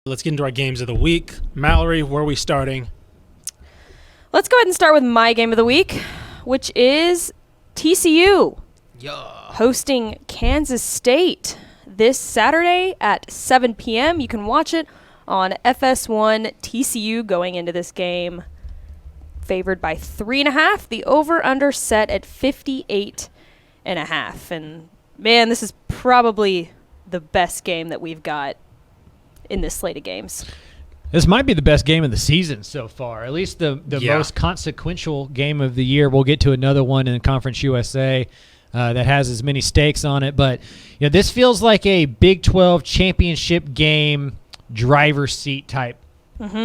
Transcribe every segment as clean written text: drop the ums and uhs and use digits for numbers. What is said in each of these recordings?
Let's get into our games of the week. Mallory, where are we starting? Let's go ahead and start with my game of the week, which is TCU hosting Kansas State this Saturday at 7 p.m. You can watch it on FS1. TCU going into this game favored by 3.5. The over-under set at 58.5. And, man, this is probably the best game that we've got in this slate of games. This might be the best game of the season so far, at least the most consequential game of the year. We'll get to another one in Conference USA that has as many stakes on it. But this feels like a Big 12 championship game driver's seat type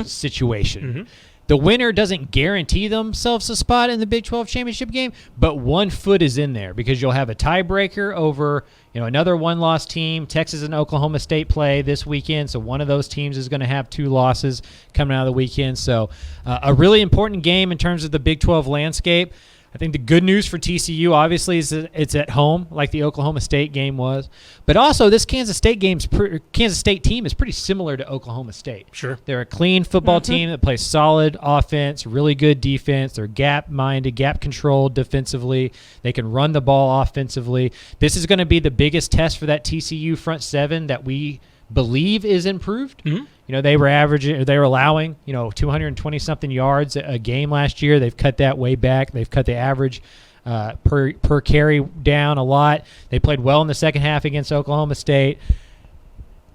situation. Mm-hmm. The winner doesn't guarantee themselves a spot in the Big 12 championship game, but 1 foot is in there because you'll have a tiebreaker over another one-loss team. Texas and Oklahoma State play this weekend, so one of those teams is going to have 2 losses coming out of the weekend. So a really important game in terms of the Big 12 landscape. I think the good news for TCU, obviously, is that it's at home, like the Oklahoma State game was. But also, this Kansas State team is pretty similar to Oklahoma State. Sure. They're a clean football team that plays solid offense, really good defense. They're gap-minded, gap-controlled defensively. They can run the ball offensively. This is going to be the biggest test for that TCU front seven that we believe is improved. Mm-hmm. They were allowing 220-something yards a game last year. They've cut that way back. They've cut the average per carry down a lot. They played well in the second half against Oklahoma State.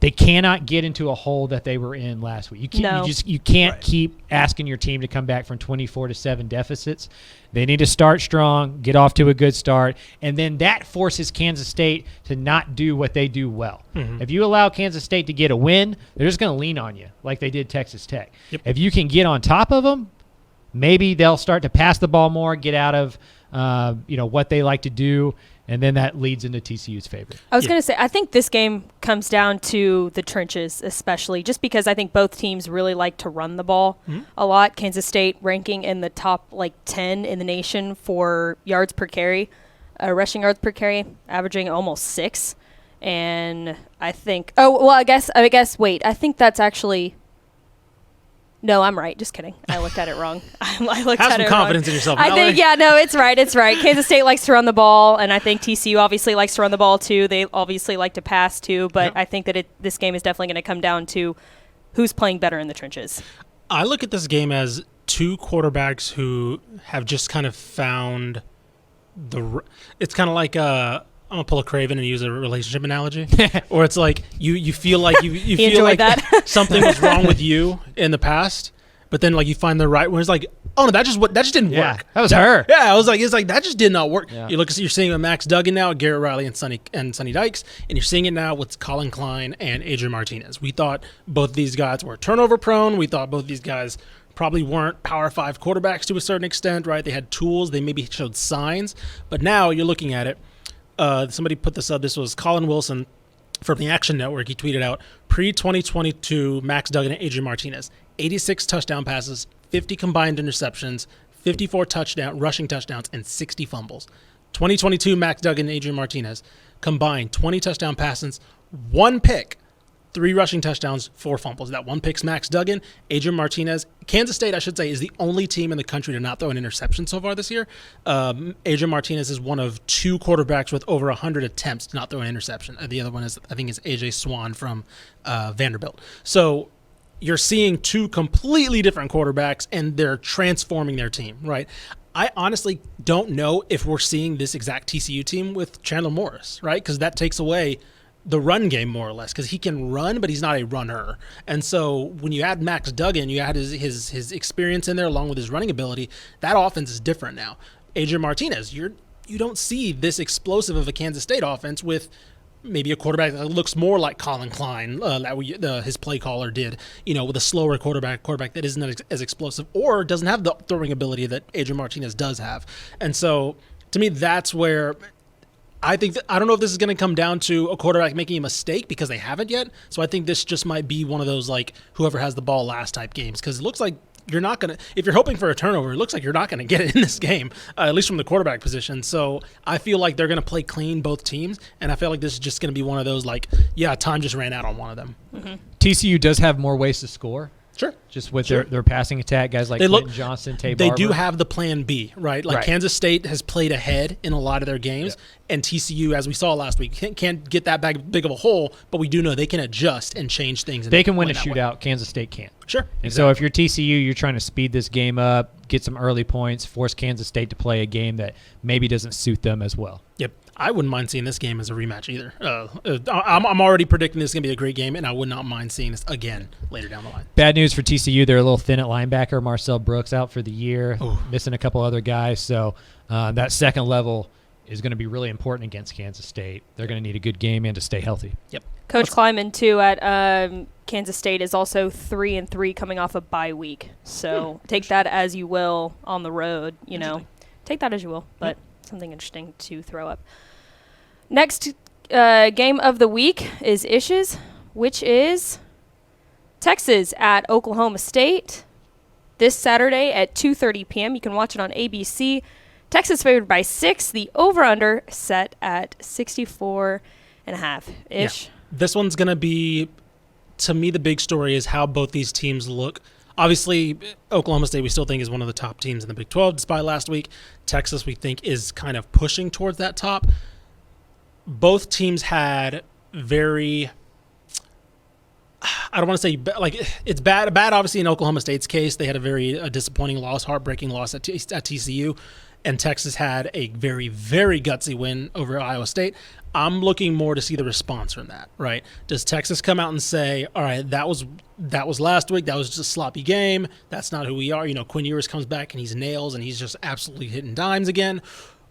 They cannot get into a hole that they were in last week. You can't keep asking your team to come back from 24-7 deficits. They need to start strong, get off to a good start, and then that forces Kansas State to not do what they do well. Mm-hmm. If you allow Kansas State to get a win, they're just going to lean on you like they did Texas Tech. Yep. If you can get on top of them, maybe they'll start to pass the ball more, get out of what they like to do, and then that leads into TCU's favor. I was going to say, I think this game comes down to the trenches, especially, just because I think both teams really like to run the ball a lot. Kansas State ranking in the top 10 in the nation for yards per carry, rushing yards per carry, averaging almost 6. And I think, I think that's actually. No, I'm right. Just kidding. I looked at it wrong. I looked Have at some it confidence wrong. in yourself. I think, it's right. It's right. Kansas State likes to run the ball, and I think TCU obviously likes to run the ball too. They obviously like to pass too, but I think that this game is definitely going to come down to who's playing better in the trenches. I look at this game as 2 quarterbacks who have just kind of found it's kind of like I'm gonna pull a Craven and use a relationship analogy, or it's like you feel like you feel like that. Something was wrong with you in the past, but then you find the right one. It's like, oh no, that just didn't work. That was her. Yeah, it's like that just did not work. Yeah. You're seeing it with Max Duggan now, Garrett Riley, and Sonny Dykes, and you're seeing it now with Colin Klein and Adrian Martinez. We thought both of these guys were turnover prone. We thought both of these guys probably weren't Power 5 quarterbacks to a certain extent, right? They had tools. They maybe showed signs, but now you're looking at it. Somebody put this up. This was Colin Wilson from the Action Network. He tweeted out, pre-2022 Max Duggan and Adrian Martinez, 86 touchdown passes, 50 combined interceptions, 54 rushing touchdowns, and 60 fumbles. 2022 Max Duggan and Adrian Martinez combined 20 touchdown passes, 1 pick, 3 rushing touchdowns, 4 fumbles. That 1 pick's Max Duggan. Adrian Martinez, Kansas State, I should say, is the only team in the country to not throw an interception so far this year. Adrian Martinez is one of 2 quarterbacks with over 100 attempts to not throw an interception. The other one is AJ Swan from Vanderbilt. So you're seeing 2 completely different quarterbacks, and they're transforming their team, right? I honestly don't know if we're seeing this exact TCU team with Chandler Morris, right? Because that takes away the run game more or less, because he can run, but he's not a runner. And so when you add Max Duggan, you add his experience in there along with his running ability, that offense is different now. Adrian Martinez, you don't see this explosive of a Kansas State offense with maybe a quarterback that looks more like Colin Klein, his play caller did, with a slower quarterback that isn't as explosive or doesn't have the throwing ability that Adrian Martinez does have. And so to me, that's where I think I don't know if this is going to come down to a quarterback making a mistake, because they haven't yet. So I think this just might be one of those whoever has the ball last type games, because it looks like you're not going to – if you're hoping for a turnover, it looks like you're not going to get it in this game, at least from the quarterback position. So I feel like they're going to play clean, both teams, and I feel like this is just going to be one of those, like, yeah, time just ran out on one of them. Mm-hmm. TCU does have more ways to score. Sure. Just with their passing attack, guys like Clinton Johnson, Tay Barber. They do have the plan B, right? Like Kansas State has played ahead in a lot of their games, and TCU, as we saw last week, can't get that big of a hole, but we do know they can adjust and change things. They can win a shootout. Kansas State can't. Sure. And so if you're TCU, you're trying to speed this game up, get some early points, force Kansas State to play a game that maybe doesn't suit them as well. Yep. I wouldn't mind seeing this game as a rematch either. I'm already predicting this is going to be a great game, and I would not mind seeing this again later down the line. Bad news for TCU. They're a little thin at linebacker. Marcel Brooks out for the year, missing a couple other guys. So that second level is going to be really important against Kansas State. They're going to need a good game and to stay healthy. Yep. Coach Kleiman, too, at Kansas State is also 3-3 coming off a bye week. So take that as you will on the road. You know, take that as you will, but something interesting to throw up. Next game of the week is Ish's, which is Texas at Oklahoma State this Saturday at 2:30 p.m. You can watch it on ABC. Texas favored by 6. The over-under set at 64.5-ish. Yeah. This one's going to be, to me, the big story is how both these teams look. Obviously, Oklahoma State we still think is one of the top teams in the Big 12 despite last week. Texas we think is kind of pushing towards that top. Both teams had very, I don't want to say, like, it's bad obviously in Oklahoma State's case. They had a very disappointing loss, heartbreaking loss at TCU, and Texas had a very, very gutsy win over Iowa State. I'm looking more to see the response from that, right? Does Texas come out and say, all right, that was last week, that was just a sloppy game, that's not who we are. You know, Quinn Ewers comes back and he's nails and he's just absolutely hitting dimes again.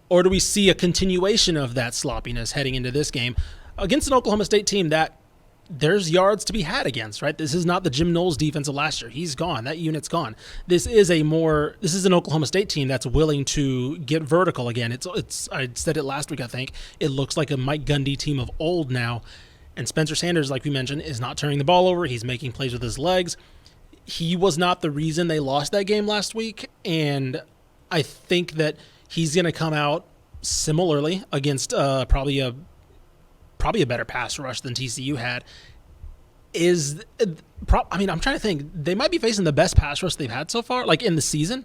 Or do we see a continuation of that sloppiness heading into this game against an Oklahoma State team that there's yards to be had against, right? This is not the Jim Knowles defense of last year. He's gone. That unit's gone. This is an Oklahoma State team that's willing to get vertical again. It's I said it last week, I think. It looks like a Mike Gundy team of old now. And Spencer Sanders, like we mentioned, is not turning the ball over. He's making plays with his legs. He was not the reason they lost that game last week, and I think that he's going to come out similarly against probably a better pass rush than TCU had. I'm trying to think. They might be facing the best pass rush they've had so far, like in the season.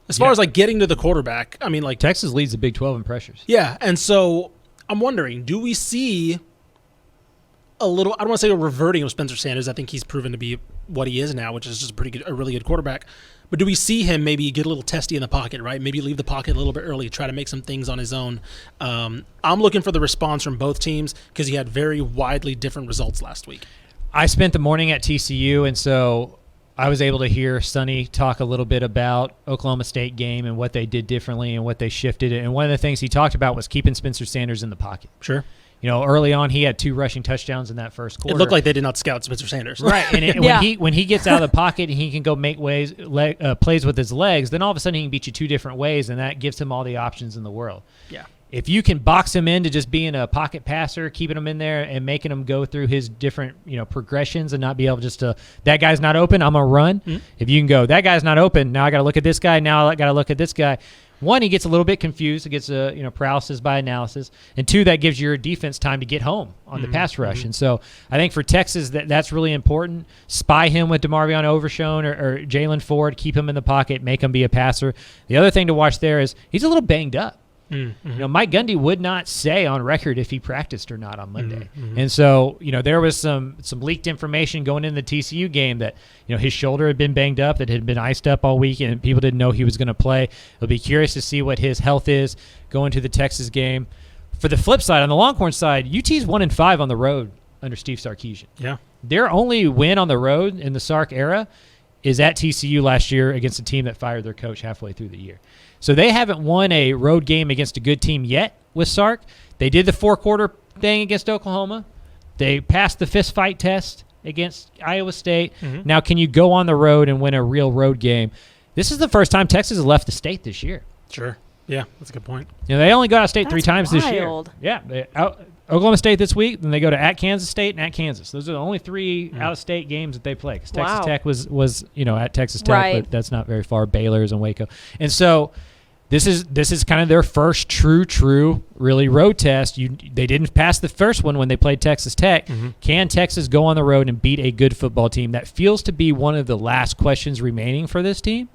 As far as like getting to the quarterback, I mean, like Texas leads the Big 12 in pressures. Yeah, and so I'm wondering, do we see a little? I don't want to say a reverting of Spencer Sanders. I think he's proven to be what he is now, which is just a really good quarterback. But do we see him maybe get a little testy in the pocket, right? Maybe leave the pocket a little bit early, try to make some things on his own. I'm looking for the response from both teams because he had very widely different results last week. I spent the morning at TCU, and so I was able to hear Sonny talk a little bit about Oklahoma State game and what they did differently and what they shifted. And one of the things he talked about was keeping Spencer Sanders in the pocket. Sure. You know, early on, he had 2 rushing touchdowns in that first quarter. It looked like they did not scout Spencer Sanders. Right. And when he gets out of the pocket and he can go make plays with his legs, then all of a sudden he can beat you 2 different ways, and that gives him all the options in the world. Yeah. If you can box him into just being a pocket passer, keeping him in there and making him go through his different, progressions and not be able just to, that guy's not open, I'm going to run. Mm-hmm. If you can go, that guy's not open, now I got to look at this guy, now I got to look at this guy. 1, he gets a little bit confused. It gets paralysis by analysis. And 2, that gives your defense time to get home on the pass rush. And so I think for Texas, that's really important. Spy him with DeMarvion Overshone or Jalen Ford. Keep him in the pocket. Make him be a passer. The other thing to watch there is he's a little banged up. Mm-hmm. Mike Gundy would not say on record if he practiced or not on Monday. Mm-hmm. And so, there was some leaked information going into the TCU game that, his shoulder had been banged up, that had been iced up all week, and people didn't know he was going to play. It'll be curious to see what his health is going to the Texas game. For the flip side, on the Longhorn side, UT's 1-5 on the road under Steve Sarkisian. Yeah. Their only win on the road in the Sark era is at TCU last year against a team that fired their coach halfway through the year. So they haven't won a road game against a good team yet with Sark. They did the 4-quarter thing against Oklahoma. They passed the fist fight test against Iowa State. Mm-hmm. Now, can you go on the road and win a real road game? This is the first time Texas has left the state this year. Sure. Yeah, that's a good point. They only got out of state 3 times wild. this year. Yeah. Oklahoma State this week, then they go to at Kansas State and at Kansas. Those are the only 3 out-of-state games that they play. Because Texas Tech was at Texas Tech, but that's not very far. Baylor's in Waco. And so this is kind of their first true really road test. They didn't pass the first one when they played Texas Tech. Mm-hmm. Can Texas go on the road and beat a good football team? That feels to be one of the last questions remaining for this team.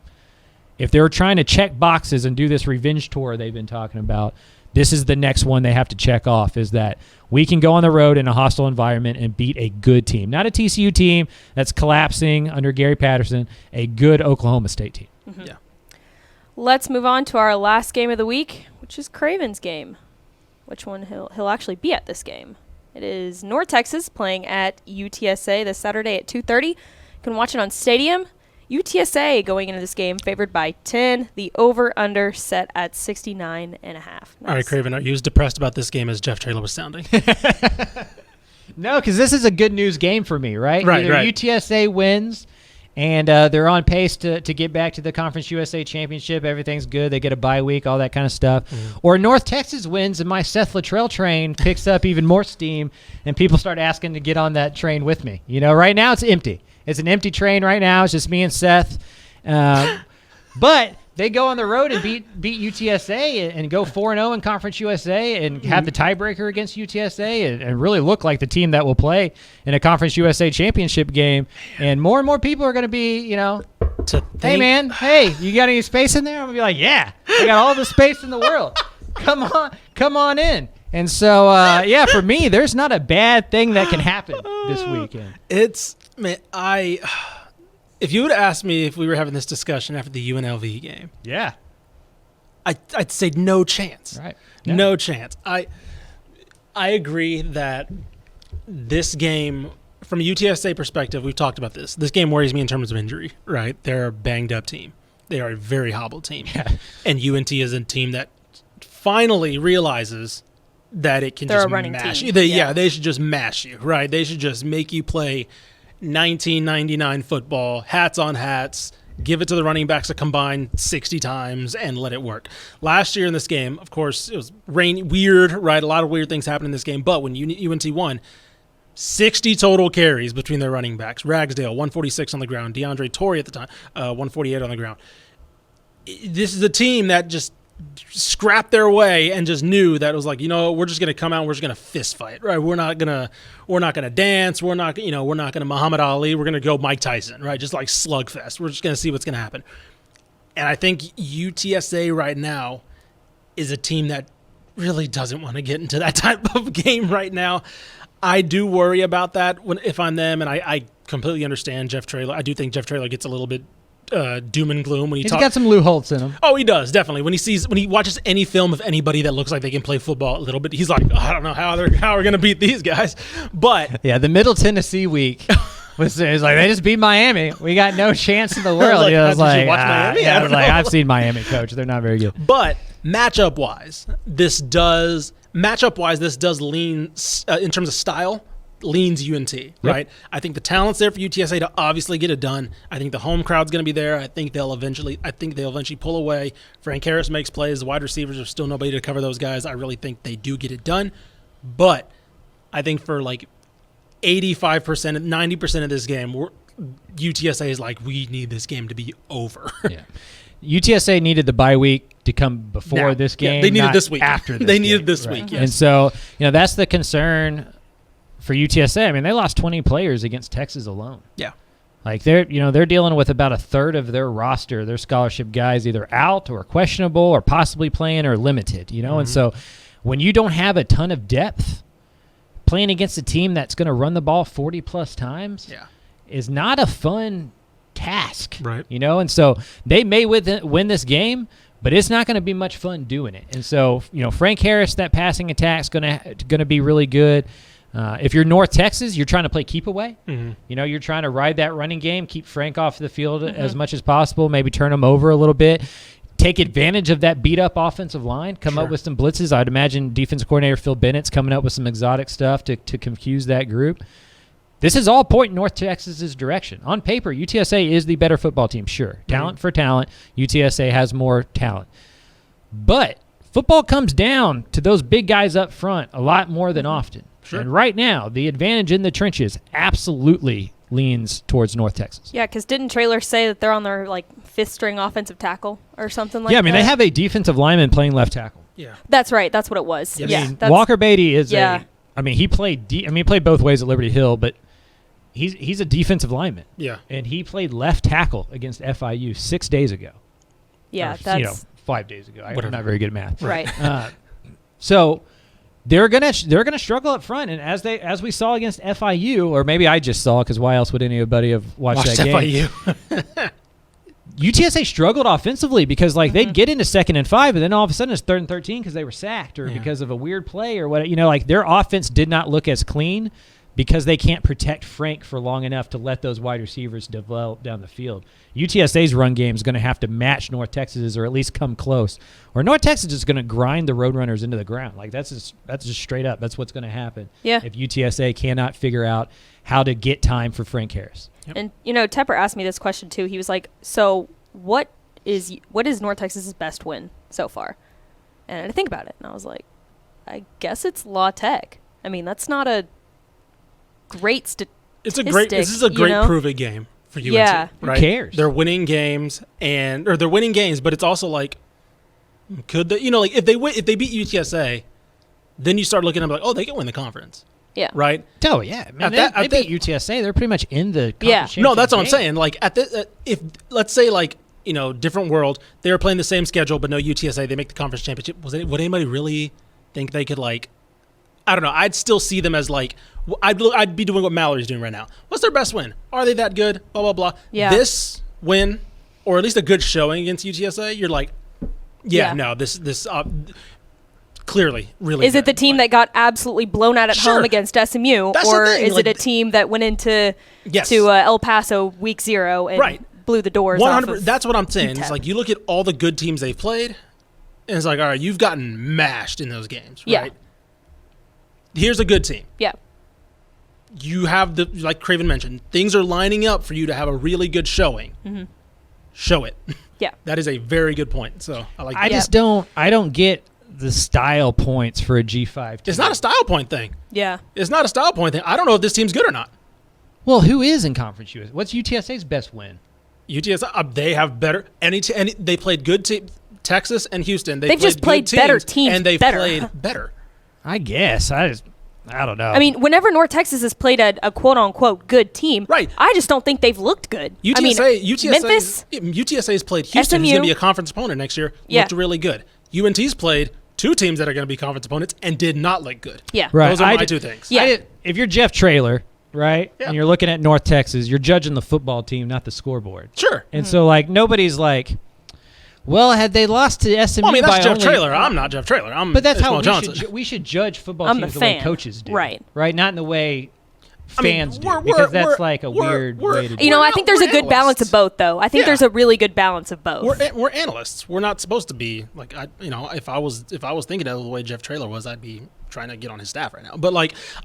If they were trying to check boxes and do this revenge tour they've been talking about, this is the next one they have to check off, is that we can go on the road in a hostile environment and beat a good team. Not a TCU team that's collapsing under Gary Patterson, a good Oklahoma State team. Mm-hmm. Yeah. Let's move on to our last game of the week, which is Craven's game. Which one he'll actually be at this game. It is North Texas playing at UTSA this Saturday at 2:30. You can watch it on Stadium. UTSA going into this game favored by 10. The over-under set at 69.5. Nice. All right, Craven, are you as depressed about this game as Jeff Traylor was sounding? No, because this is a good news game for me, right? Right. UTSA wins, and they're on pace to get back to the Conference USA Championship. Everything's good. They get a bye week, all that kind of stuff. Mm-hmm. Or North Texas wins, and my Seth Luttrell train picks up even more steam, and people start asking to get on that train with me. Right now it's empty. It's an empty train right now. It's just me and Seth. But they go on the road and beat UTSA and go 4-0 in Conference USA and have the tiebreaker against UTSA and really look like the team that will play in a Conference USA championship game. And more people are going to be, hey, man, you got any space in there? I'm going to be like, yeah, I got all the space in the world. Come on in. And so, for me, there's not a bad thing that can happen this weekend. If you would have asked me if we were having this discussion after the UNLV game, I'd say no chance. Right. Yeah. No chance. I agree that this game, from a UTSA perspective, we've talked about this. This game worries me in terms of injury, right? They're a banged-up team. They are a very hobbled team. Yeah. And UNT is a team that finally realizes that it can just mash you. They should just mash you, right? They should just make you play 1999 football, hats on hats, give it to the running backs a combined 60 times, and let it work. Last year in this game, of course, it was weird, right? A lot of weird things happened in this game, but when UNT won, 60 total carries between their running backs. Ragsdale, 146 on the ground. DeAndre Torrey at the time, 148 on the ground. This is a team that just scrapped their way and just knew that it was like, we're just gonna come out and we're just gonna fist fight, right? We're not gonna dance, we're not gonna Muhammad Ali, we're gonna go Mike Tyson, right? Just like slugfest. We're just gonna see what's gonna happen. And I think UTSA right now is a team that really doesn't want to get into that type of game right now. I do worry about that if I'm them, and I completely understand Jeff Traylor. I do think Jeff Traylor gets a little bit doom and gloom when he's got some Lou in him. Oh, he does, definitely. When he watches any film of anybody that looks like they can play football a little bit, he's like, I don't know how we're going to beat these guys. But yeah, the Middle Tennessee week was like they just beat Miami. We got no chance in the world. I was like, I've seen Miami, coach. They're not very good. But matchup wise, this does lean in terms of style. Leans UNT, right? Yep. I think the talent's there for UTSA to obviously get it done. I think the home crowd's going to be there. I think they'll eventually pull away. Frank Harris makes plays. The wide receivers are still nobody to cover those guys. I really think they do get it done. But I think for like 85%, 90% of this game, UTSA is like, we need this game to be over. Yeah. UTSA needed the bye week to come before this game. Yeah, they needed this week. After this they game, needed this right. week, yes. And so, that's the concern for UTSA. I mean, they lost 20 players against Texas alone. Yeah. Like they're dealing with about a third of their roster, their scholarship guys either out or questionable or possibly playing or limited, Mm-hmm. And so when you don't have a ton of depth, playing against a team that's going to run the ball 40 plus times is not a fun task. Right. And so they may win this game, but it's not going to be much fun doing it. And so, Frank Harris, that passing attack's going to be really good. If you're North Texas, you're trying to play keep away. Mm-hmm. You're trying to ride that running game, keep Frank off the field as much as possible, maybe turn him over a little bit, take advantage of that beat-up offensive line, come up with some blitzes. I'd imagine defensive coordinator Phil Bennett's coming up with some exotic stuff to confuse that group. This is all pointing North Texas's direction. On paper, UTSA is the better football team, sure. Talent for talent, UTSA has more talent. But football comes down to those big guys up front a lot more than often. Sure. And right now, the advantage in the trenches absolutely leans towards North Texas. Yeah, because didn't Traylor say that they're on their fifth string offensive tackle or something like that? Yeah, I mean, they have a defensive lineman playing left tackle. Yeah. That's right. That's what it was. Yes. Yeah. I mean, That's, Walker Beatty is Yeah. he played he played both ways at Liberty Hill, but he's a defensive lineman. Yeah. And he played left tackle against FIU 6 days ago. yeah, Or, that's 5 days ago. I'm Whatever. not very good at math. right. So they're gonna struggle up front, and as we saw against FIU, or maybe I just saw, because why else would anybody have watched that game? FIU. UTSA struggled offensively because they'd get into 2nd and 5, and then all of a sudden it's 3rd and 13 because they were sacked or because of a weird play or what. Their offense did not look as clean because they can't protect Frank for long enough to let those wide receivers develop down the field. UTSA's run game is going to have to match North Texas's, or at least come close. Or North Texas is going to grind the Roadrunners into the ground. That's just straight up. That's what's going to happen. Yeah. If UTSA cannot figure out how to get time for Frank Harris. Yep. And Tepper asked me this question too. He was like, "So what is North Texas's best win so far?" And I had to think about it, and I was like, "I guess it's La Tech. I mean, that's not a great This is a great prove-it game for UNC. Yeah. Right? Who cares? They're winning games, but it's also could they? If they beat UTSA, then you start looking at they can win the conference. Yeah. Right. Oh, yeah. I mean, they beat UTSA. They're pretty much in the conference No, that's what I'm championship saying. If let's say different world, they were playing the same schedule, but no UTSA, they make the conference championship. Would anybody really think they could I don't know. I'd still see them as I'd be doing what Mallory's doing right now. What's their best win? Are they that good? Blah blah blah. Yeah. This win, or at least a good showing against UTSA, you're no, this clearly really. Is it the team that got absolutely blown out at Sure. home against SMU, That's the or thing, is it a team that went into Yes. to El Paso week 0 and Right. blew the doors 100%. off of That's what I'm saying. UTEP? It's you look at all the good teams they've played, and it's all right, you've gotten mashed in those games, Yeah. right? Here's a good team. Yeah. You have like Craven mentioned, things are lining up for you to have a really good showing. Mm-hmm. Show it. Yeah. That is a very good point. So I like that. I just don't get the style points for a G5 team. It's not a style point thing. Yeah. It's not a style point thing. I don't know if this team's good or not. Well, who is in Conference US? What's UTSA's best win? UTSA, they have better. They played good team. Texas and Houston. They've just played better teams and they've better. played better. I guess. I don't know. I mean, whenever North Texas has played a quote-unquote good team, Right. I just don't think they've looked good. UTSA, Memphis, UTSA's played Houston, who's SMU. going to be a conference opponent next year. Yeah. Looked really good. UNT's played two teams that are going to be conference opponents and did not look good. yeah. Right. Those are my two things. Yeah. If you're Jeff Traylor, right, Yeah. and you're looking at North Texas, you're judging the football team, not the scoreboard. Sure. And so, nobody's well, had they lost to SMU Well, I mean, that's by Jeff only, Traylor. I'm not Jeff Traylor. I'm But that's how Ishmael we Johnson. we should judge football I'm teams the the way fan. coaches do. Right. Right? Not in the way fans do. we're- Because that's we're- a we're- weird we're- way to do You know, We're I not- think there's we're a good balance analysts. of both, though. I think Yeah. there's a really good balance of both. We're analysts. We're not supposed to be if I was thinking of the way Jeff Traylor was, I'd be trying to get on his staff right now. But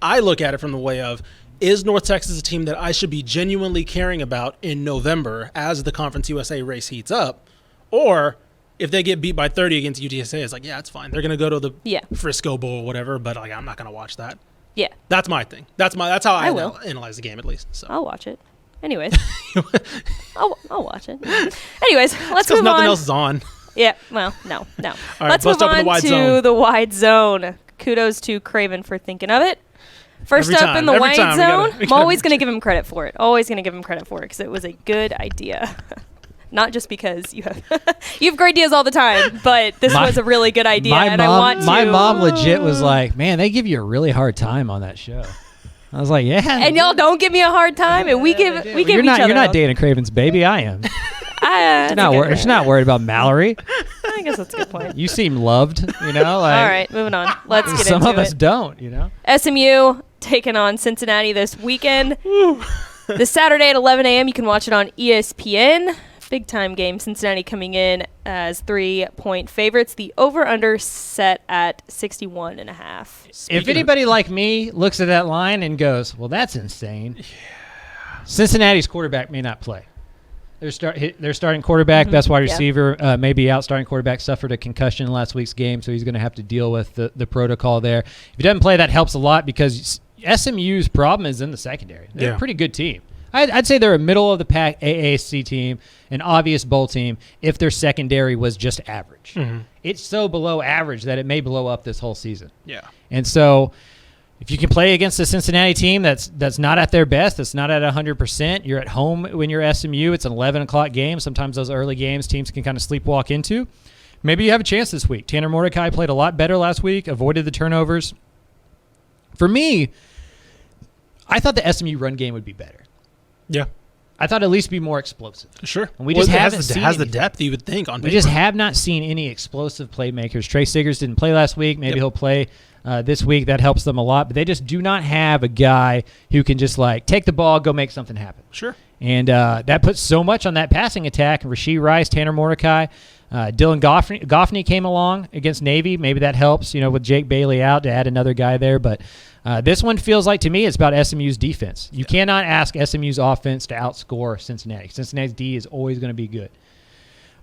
I look at it from the way of, is North Texas a team that I should be genuinely caring about in November as the Conference USA race heats up, or if they get beat by 30 against UTSA, it's yeah, it's fine. They're going to go to the Yeah. Frisco Bowl or whatever, but I'm not going to watch that. Yeah. That's my thing. That's how I will. analyze the game, at least. So. I'll watch it. Anyways. I'll watch it. Anyways, let's Because move nothing on. else is on. Yeah, well, no. right, Let's bust move up in on the wide to zone. the wide zone. Kudos to Craven for thinking of it. First Every up in the time, wide we zone, gotta I'm always going to give him credit for it. Always going to give him credit for it because it was a good idea. Not just because you have you have great ideas all the time, but this was a really good idea, and I want to. My mom legit was like, "Man, they give you a really hard time on that show." I was like, "Yeah." And y'all don't give me a hard time, and we give you're each not other. you're not Dana Craven's baby. I am. She's not worried about Mallory. I guess that's a good point. You seem loved. All right, moving on. Let's get some into of us it. don't. SMU taking on Cincinnati this weekend. This Saturday at 11 a.m. You can watch it on ESPN. Big time game. Cincinnati coming in as 3-point favorites. The over-under set at 61.5. If anybody like me looks at that line and goes, "Well, that's insane," Cincinnati's quarterback may not play. Their starting quarterback, best wide Yeah. receiver, maybe out. Starting quarterback suffered a concussion in last week's game, so he's going to have to deal with the protocol there. If he doesn't play, that helps a lot because SMU's problem is in the secondary. They're a pretty good team. I'd say they're a middle-of-the-pack AAC team, an obvious bowl team, if their secondary was just average. It's so below average that it may blow up this whole season. Yeah. And so if you can play against a Cincinnati team that's not at their best, that's not at 100%, you're at home when you're SMU, it's an 11 o'clock game. Sometimes those early games teams can kind of sleepwalk into. Maybe you have a chance this week. Tanner Mordecai played a lot better last week, avoided the turnovers. For me, I thought the SMU run game would be better. Yeah. I thought at least be more explosive. Sure. And we just haven't seen has the anything. depth you would think on paper. We just have not seen any explosive playmakers. Trey Siggers didn't play last week. Maybe he'll play this week. That helps them a lot. But they just do not have a guy who can just take the ball, go make something happen. Sure. And that puts so much on that passing attack. Rasheed Rice, Tanner Mordecai, Dylan Goffney came along against Navy. Maybe that helps, with Jake Bailey out to add another guy there. But this one feels like, to me, it's about SMU's defense. You cannot ask SMU's offense to outscore Cincinnati. Cincinnati's D is always going to be good.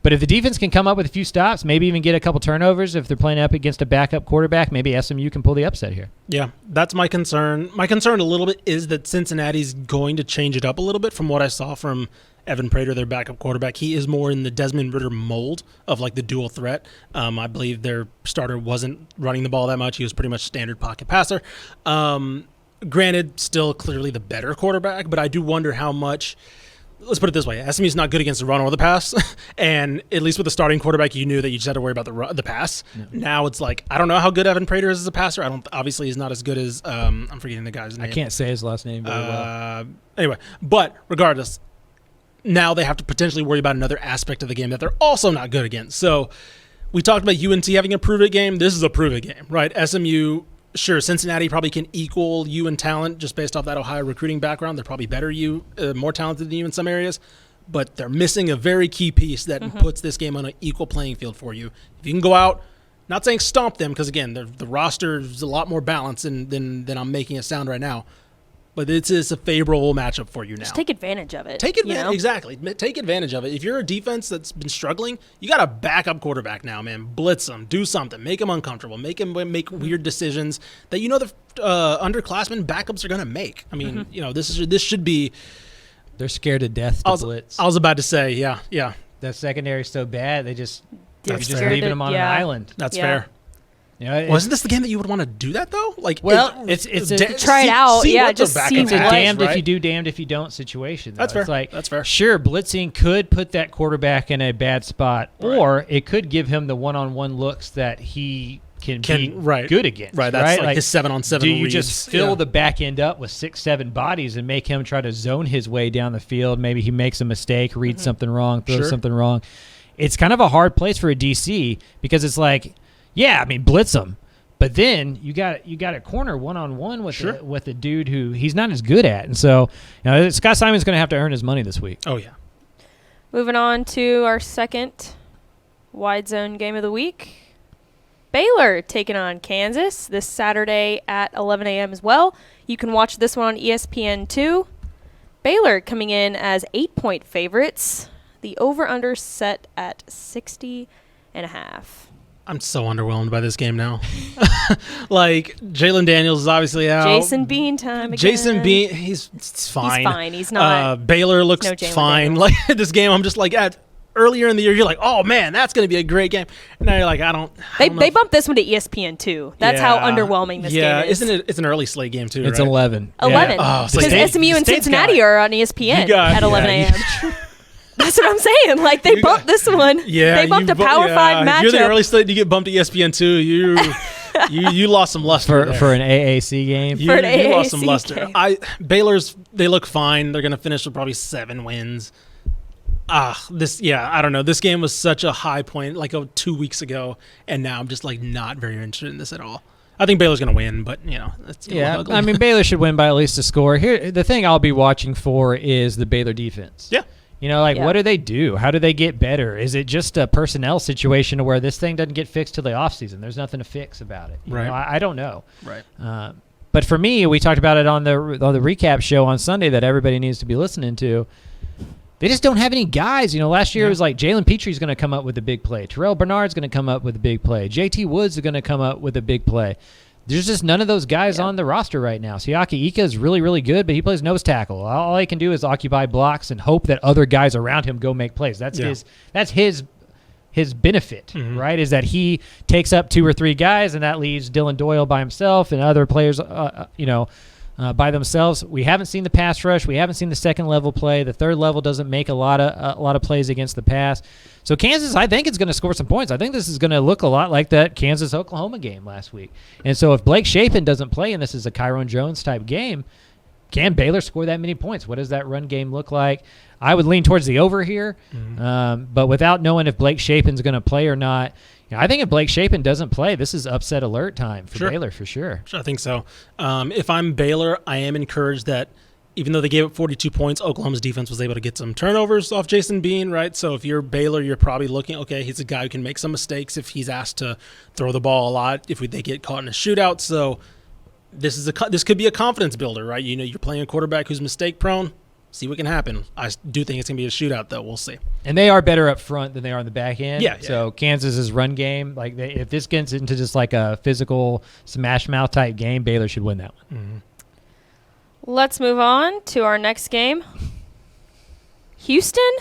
But if the defense can come up with a few stops, maybe even get a couple turnovers, if they're playing up against a backup quarterback, maybe SMU can pull the upset here. Yeah, that's my concern. My concern a little bit is that Cincinnati's going to change it up a little bit from what I saw from Evan Prater, their backup quarterback. He is more in the Desmond Ridder mold of the dual threat. I believe their starter wasn't running the ball that much. He was pretty much standard pocket passer. Granted, still clearly the better quarterback, but I do wonder how much. Let's put it this way. SMU's not good against the run or the pass, and at least with the starting quarterback, you knew that you just had to worry about the pass. No. Now it's I don't know how good Evan Prater is as a passer. Obviously he's not as good as I'm forgetting the guy's name. I can't say his last name very well. Anyway, but regardless, now they have to potentially worry about another aspect of the game that they're also not good against. So we talked about UNT having a prove-it game. This is a prove-it game, right? SMU. Sure, Cincinnati probably can equal you in talent just based off that Ohio recruiting background. They're probably better more talented than you in some areas, but they're missing a very key piece that puts this game on an equal playing field for you. If you can go out, not saying stomp them, because again, the roster is a lot more balanced than I'm making it sound right now, but it's a favorable matchup for you now. Just take advantage of it. Take advantage, exactly. Take advantage of it. If you're a defense that's been struggling, you got a backup quarterback now, man. Blitz them, do something, make them uncomfortable, make them make weird decisions that the underclassmen backups are going to make. I mean, this should be. They're scared to death to blitz. I was about to say, yeah. That secondary's so bad, they're just scared leaving them on an island. That's fair. Wasn't this the game that you would want to do that though? It's try it out. Just see. It's a damned if you do, damned if you don't situation. Though. That's fair. It's That's fair. Sure, blitzing could put that quarterback in a bad spot, or it could give him the one-on-one looks that he can be good against. Right. That's his 7-on-7. Do you just fill the back end up with 6-7 bodies and make him try to zone his way down the field? Maybe he makes a mistake, reads something wrong, throws something wrong. It's kind of a hard place for a DC because it's blitz him, but then you got a corner one-on-one with a dude who he's not as good at, and so Scott Simon's going to have to earn his money this week. Oh yeah. Moving on to our second wide zone game of the week, Baylor taking on Kansas this Saturday at 11 a.m. as well. You can watch this one on ESPN2. Baylor coming in as 8-point favorites. The over/under set at 60.5. I'm so underwhelmed by this game now. Jalen Daniels is obviously out. Jason Bean time again. Jason Bean, he's fine. He's fine. He's not. Baylor looks fine. This game, I'm just earlier in the year, you're oh man, that's going to be a great game. And now you're I don't. They bumped this one to ESPN too. That's how underwhelming this game is. Isn't it? It's an early slate game too. It's right? 11. 11. Because SMU and Cincinnati are on ESPN at 11 a.m. That's what I'm saying. They bumped this one. Yeah, they bumped a Power 5 matchup. If you're the early slate, you get bumped to ESPN too. You lost some luster for an AAC game. You lost some luster. Baylor's, they look fine. They're going to finish with probably 7 wins. I don't know. This game was such a high point 2 weeks ago, and now I'm just not very interested in this at all. I think Baylor's going to win, but it's ugly. I mean, Baylor should win by at least a score. Here, the thing I'll be watching for is the Baylor defense. Yeah. What do they do? How do they get better? Is it just a personnel situation where this thing doesn't get fixed till the offseason? There's nothing to fix about it. Right. I don't know. Right. But for me, we talked about it on the recap show on Sunday that everybody needs to be listening to. they just don't have any guys. Last year it was like Jalen Petry's going to come up with a big play. Terrell Bernard's going to come up with a big play. JT Woods is going to come up with a big play. There's just none of those guys on the roster right now. Siaki Ika is really, really good, but he plays nose tackle. All he can do is occupy blocks and hope that other guys around him go make plays. That's his benefit, right? Is that he takes up 2 or 3 guys, and that leaves Dylan Doyle by himself and other players, by themselves. We haven't seen the pass rush. We haven't seen the second level play. The third level doesn't make a lot of plays against the pass. So Kansas, I think, is going to score some points. I think this is going to look a lot like that Kansas-Oklahoma game last week. And so if Blake Shapen doesn't play and this is a Kyron Jones type game, can Baylor score that many points? What does that run game look like? I would lean towards the over here, but without knowing if Blake Shapen's going to play or not, I think if Blake Shapen doesn't play, this is upset alert time for Baylor for sure. I think so. If I'm Baylor, I am encouraged that even though they gave up 42 points, Oklahoma's defense was able to get some turnovers off Jason Bean, right? So if you're Baylor, you're probably looking, okay, he's a guy who can make some mistakes if he's asked to throw the ball a lot, if they get caught in a shootout. So this could be a confidence builder, right? You're playing a quarterback who's mistake prone. See what can happen. I do think it's going to be a shootout, though. We'll see. And they are better up front than they are on the back end. Yeah. So Kansas's run game, if this gets into just like a physical smash mouth type game, Baylor should win that one. Mm-hmm. Let's move on to our next game. Houston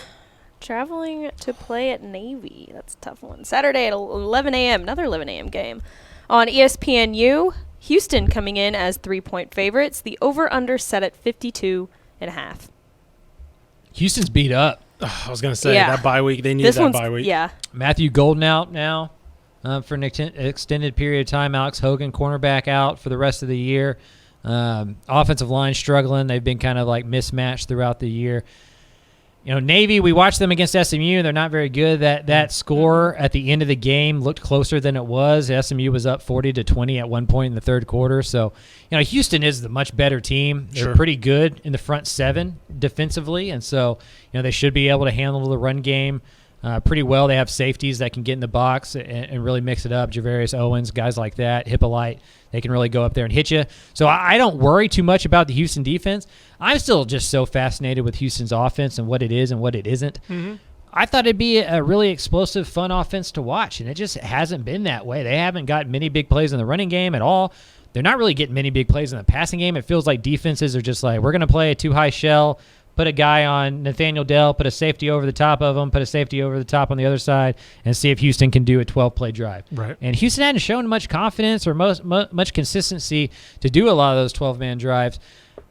traveling to play at Navy. That's a tough one. Saturday at 11 a.m., another 11 a.m. game. On ESPNU, Houston coming in as 3-point favorites. The over-under set at 52.5. Houston's beat up. I was going to say, that bye week, they needed that bye week. Yeah. Matthew Golden out now for an extended period of time. Alex Hogan, cornerback, out for the rest of the year. Offensive line struggling. They've been kind of like mismatched throughout the year. Navy, we watched them against SMU. They're not very good. That score at the end of the game looked closer than it was. SMU was up 40-20 at one point in the third quarter. So, Houston is the much better team. They're pretty good in the front seven defensively. And so, they should be able to handle the run game pretty well. They have safeties that can get in the box and really mix it up. Javarius Owens, guys like that. Hippolyte, they can really go up there and hit you. So I don't worry too much about the Houston defense. I'm still just so fascinated with Houston's offense and what it is and what it isn't. Mm-hmm. I thought it'd be a really explosive, fun offense to watch, and it just hasn't been that way. They haven't got many big plays in the running game at all. They're not really getting many big plays in the passing game. It feels like defenses are just like, we're going to play a too-high shell, put a guy on Nathaniel Dell, put a safety over the top of him, put a safety over the top on the other side, and see if Houston can do a 12-play drive. Right. And Houston hadn't shown much confidence or much consistency to do a lot of those 12-man drives.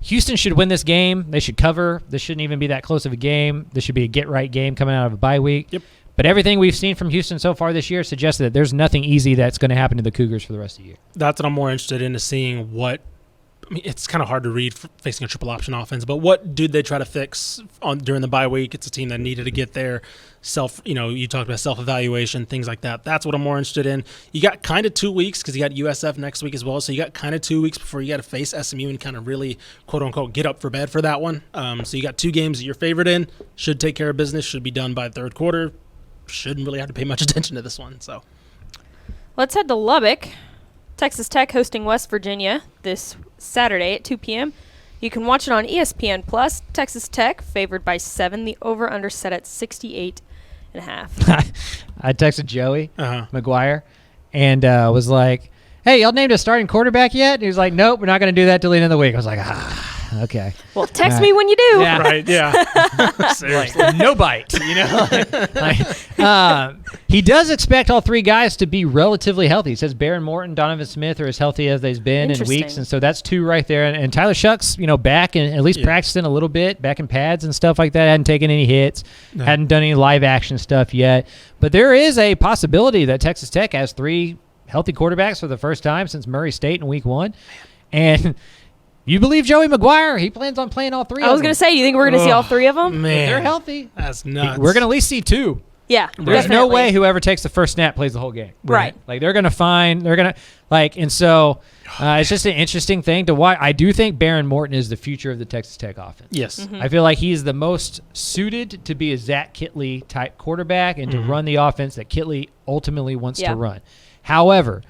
Houston should win this game. They should cover. This shouldn't even be that close of a game. This should be a get-right game coming out of a bye week. Yep. But everything we've seen from Houston so far this year suggests that there's nothing easy that's going to happen to the Cougars for the rest of the year. That's what I'm more interested in, is seeing what – I mean, it's kind of hard to read facing a triple option offense, but what did they try to fix during the bye week? It's a team that needed to get their you talked about self-evaluation, things like that. That's what I'm more interested in. You got kind of 2 weeks because you got USF next week as well, so you got kind of 2 weeks before you got to face SMU and kind of really, quote-unquote, get up for bed for that one. So you got 2 games that you're favored in, should take care of business, should be done by the third quarter. Shouldn't really have to pay much attention to this one. So let's head to Lubbock. Texas Tech hosting West Virginia this Saturday at 2 p.m. You can watch it on ESPN+. Texas Tech favored by 7. The over-under set at 68.5. I texted Joey McGuire and was like, hey, y'all named a starting quarterback yet? And he was like, nope, we're not going to do that till the end of the week. I was like, okay. Well, text me when you do. Yeah. Right, yeah. Seriously. Like, no bite, he does expect all 3 guys to be relatively healthy. He says Baron Morton, Donovan Smith are as healthy as they've been in weeks, and so that's 2 right there. And Tyler Shucks, back and at least practicing a little bit, back in pads and stuff like that. Hadn't taken any hits, hadn't done any live action stuff yet. But there is a possibility that Texas Tech has 3 healthy quarterbacks for the first time since Murray State in week 1. And you believe Joey McGuire? He plans on playing all 3 of them. I was going to say, you think we're going to see all 3 of them? Man, if they're healthy. That's nuts. We're going to at least see 2. Yeah, There's no way whoever takes the first snap plays the whole game. Right. Like, and so it's just an interesting thing to watch. I do think Baron Morton is the future of the Texas Tech offense. Yes. Mm-hmm. I feel like he's the most suited to be a Zach Kitley type quarterback and to run the offense that Kitley ultimately wants to run. However,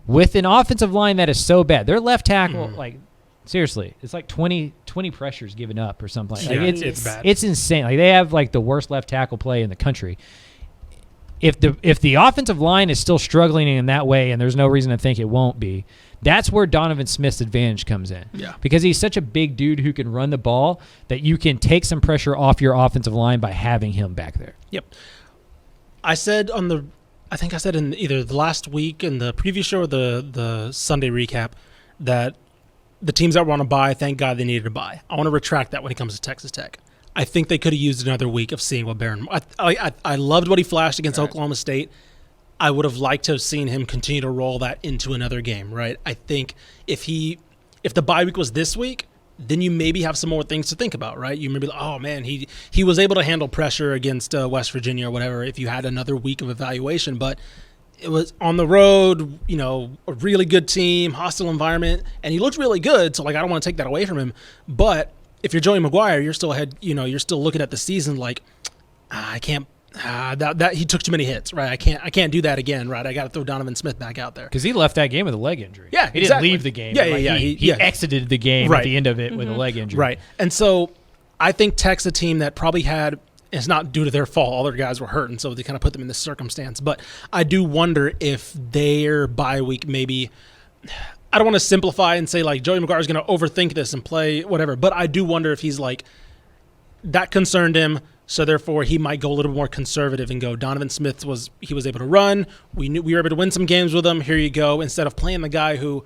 with an offensive line that is so bad, their left tackle, Seriously, it's like 20 pressures given up or something. Yeah, Like it's bad. It's insane. Like they have like the worst left tackle play in the country. If the offensive line is still struggling in that way, and there's no reason to think it won't be, that's where Donovan Smith's advantage comes in. Yeah. Because he's such a big dude who can run the ball that you can take some pressure off your offensive line by having him back there. Yep. I said in either the last week in the preview show or the Sunday recap that the teams that were on a bye, thank God they needed a bye. I want to retract that when it comes to Texas Tech. I think they could have used another week of seeing what Barron. I loved what he flashed against Oklahoma State. I would have liked to have seen him continue to roll that into another game, right? I think if the bye week was this week, then you maybe have some more things to think about, right? You maybe, oh man, he was able to handle pressure against West Virginia or whatever if you had another week of evaluation, but it was on the road, a really good team, hostile environment, and he looked really good, so I don't want to take that away from him. But if you're Joey McGuire, you're still ahead, you're still looking at the season like, I can't. That he took too many hits, right? I can't do that again, right? I got to throw Donovan Smith back out there because he left that game with a leg injury. Yeah, he didn't leave the game. Yeah, He exited the game at the end of it with a leg injury. Right, and so I think Tech's a team that probably had. It's not due to their fault. All their guys were hurt, and so they kind of put them in this circumstance. But I do wonder if their bye week maybe. I don't want to simplify and say like Joey McGuire is going to overthink this and play whatever, but I do wonder if he's like that concerned him. So therefore, he might go a little bit more conservative and go. Donovan Smith was able to run. We were able to win some games with him. Here you go. Instead of playing the guy who,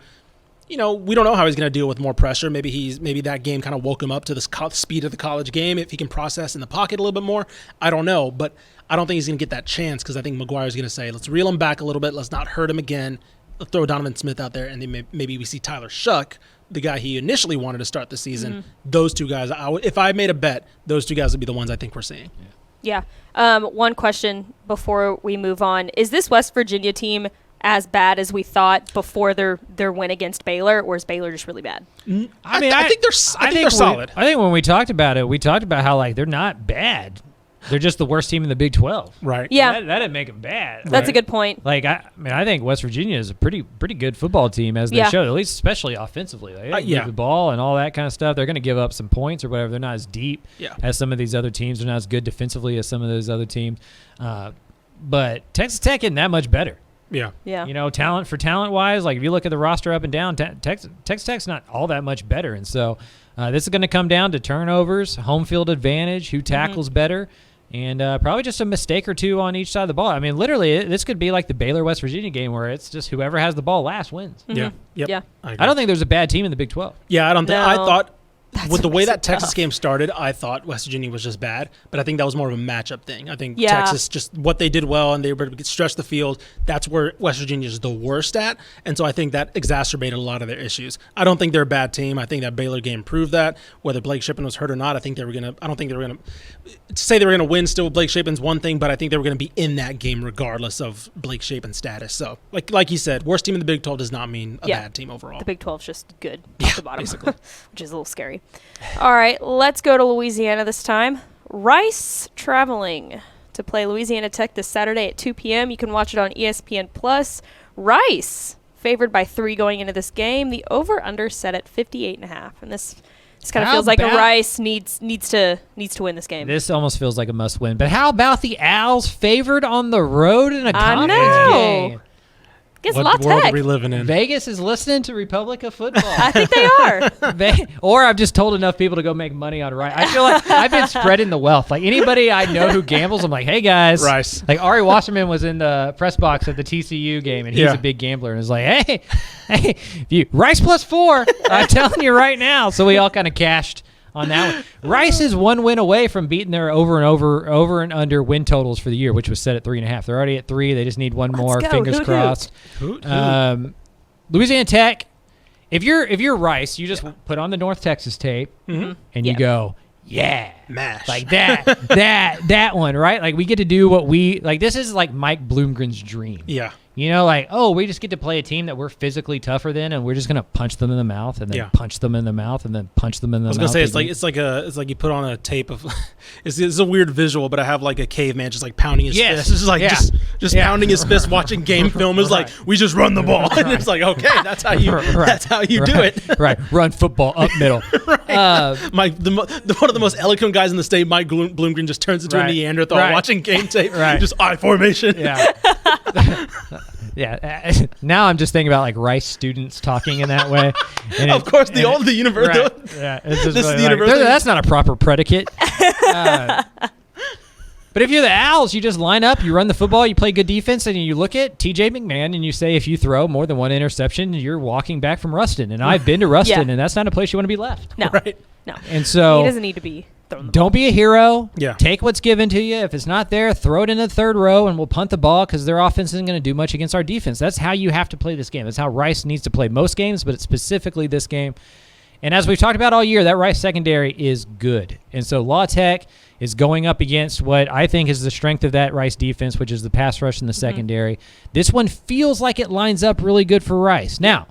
we don't know how he's going to deal with more pressure. Maybe that game kind of woke him up to the speed of the college game. If he can process in the pocket a little bit more, I don't know. But I don't think he's going to get that chance because I think McGuire's going to say, let's reel him back a little bit. Let's not hurt him again. Let's throw Donovan Smith out there, and then maybe we see Tyler Shuck, the guy he initially wanted to start the season. Mm-hmm. Those two guys, if I made a bet, those two guys would be the ones I think we're seeing. Yeah. One question before we move on. Is this West Virginia team as bad as we thought before their win against Baylor, or is Baylor just really bad? I think they're solid. I think when we talked about it, we talked about how they're not bad. They're just the worst team in the Big 12. Right. Yeah. That didn't make them bad. That's a good point. I think West Virginia is a pretty good football team as they showed, at least especially offensively. They move the ball and all that kind of stuff. They're going to give up some points or whatever. They're not as deep as some of these other teams. They're not as good defensively as some of those other teams. But Texas Tech isn't that much better. Yeah. Talent-wise, if you look at the roster up and down, Texas Tech's not all that much better. And so this is going to come down to turnovers, home field advantage, who tackles better. And probably just a mistake or two on each side of the ball. I mean, literally, this could be like the Baylor-West Virginia game where it's just whoever has the ball last wins. Mm-hmm. Yeah. Yep. Yeah. I don't think there's a bad team in the Big 12. Yeah, I don't think. No. I thought That's with the way that Texas tough. game started, I thought West Virginia was just bad. But I think that was more of a matchup thing. I think Yeah. Texas, just what they did well, and they were able to stretch the field. That's where West Virginia is the worst at. And so I think that exacerbated a lot of their issues. I don't think they're a bad team. I think that Baylor game proved that. Whether Blake Shippen was hurt or not, I don't think they were going to say they were going to win still with Blake Shapin's one thing, but I think they were going to be in that game regardless of Blake Shapin's status. So, like you said, worst team in the Big 12 does not mean a bad team overall. The Big 12 is just good off the bottom, basically. which is a little scary. All right, let's go to Louisiana this time. Rice traveling to play Louisiana Tech this Saturday at 2 p.m. You can watch it on ESPN+. Rice favored by 3 going into this game. The over-under set at 58.5, and this kind of feels like a Rice needs to win this game. This almost feels like a must-win. But how about the Owls favored on the road in a conference game? Guess What La world Tech. are we living in? Vegas is listening to Republic of Football. I think they are. Or I've just told enough people to go make money on Rice. I feel like I've been spreading the wealth. Like anybody I know who gambles, I'm like, hey guys, Rice. Like Ari Wasserman was in the press box at the TCU game, and he's a big gambler, and is like, hey, Rice +4. I'm telling you right now. So we all kind of cashed on that one. Rice is 1 win away from beating their over and under win totals for the year, which was set at 3.5. They're already at 3. They just need one more. go. Fingers Hoot, crossed. Hoot. Louisiana Tech. If you're Rice, you just put on the North Texas tape and you go, Mash. like that one, right? Like we get to do what we like. This is like Mike Bloomgren's dream. Yeah. You know, like, oh, we just get to play a team that we're physically tougher than, and we're just gonna punch them in the mouth, and then punch them in the mouth, and then punch them in the mouth. I was gonna say it's like you put on a tape of. It's a weird visual, but I have like a caveman just like pounding his fist. It's like just pounding his fist, watching game film. Is like we just run the ball, and it's like okay, that's how you do it. Right, run football up middle. One of the most eloquent guys in the state, Mike Bloomgren, just turns into a Neanderthal watching game tape. Just I formation. Yeah. Yeah. Now I'm just thinking about like Rice students talking in that way. And of course, the university. Yeah, it's just really like, that's not a proper predicate. But if you're the Owls, you just line up, you run the football, you play good defense, and you look at TJ McMahon and you say if you throw more than one interception, you're walking back from Ruston. And I've been to Ruston, and that's not a place you want to be left. No. Right. No. And so he doesn't need to be thrown the ball. Don't be a hero. Yeah. Take what's given to you. If it's not there, throw it in the third row, and we'll punt the ball because their offense isn't going to do much against our defense. That's how you have to play this game. That's how Rice needs to play most games, but it's specifically this game. And as we've talked about all year, that Rice secondary is good. And so La Tech is going up against what I think is the strength of that Rice defense, which is the pass rush in the secondary. This one feels like it lines up really good for Rice. Now,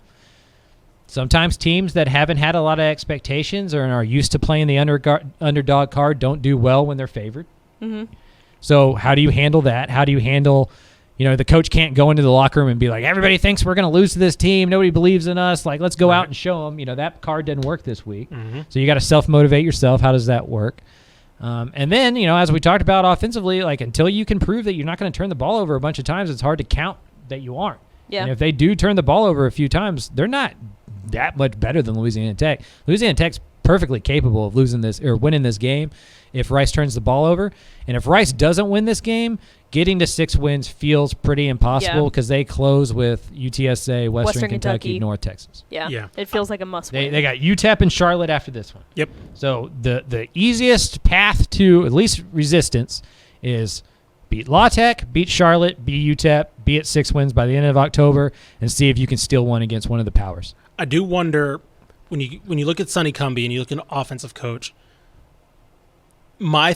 sometimes teams that haven't had a lot of expectations or are used to playing the underdog card don't do well when they're favored. Mm-hmm. So how do you handle that? How do you handle, the coach can't go into the locker room and be like, everybody thinks we're going to lose to this team. Nobody believes in us. Like, let's go out and show them. That card didn't work this week. Mm-hmm. So you got to self-motivate yourself. How does that work? And then, as we talked about offensively, like until you can prove that you're not going to turn the ball over a bunch of times, it's hard to count that you aren't. Yeah. And if they do turn the ball over a few times, they're not that much better than Louisiana Tech. Louisiana Tech's perfectly capable of losing this or winning this game if Rice turns the ball over. And if Rice doesn't win this game, getting to 6 wins feels pretty impossible because they close with UTSA, Western Kentucky, North Texas. Yeah. It feels like a must-win. They got UTEP and Charlotte after this one. Yep. So the easiest path to at least resistance is beat La Tech, beat Charlotte, beat UTEP, be at 6 wins by the end of October, and see if you can steal one against one of the powers. I do wonder when you look at Sonny Cumbie and you look at an offensive coach. My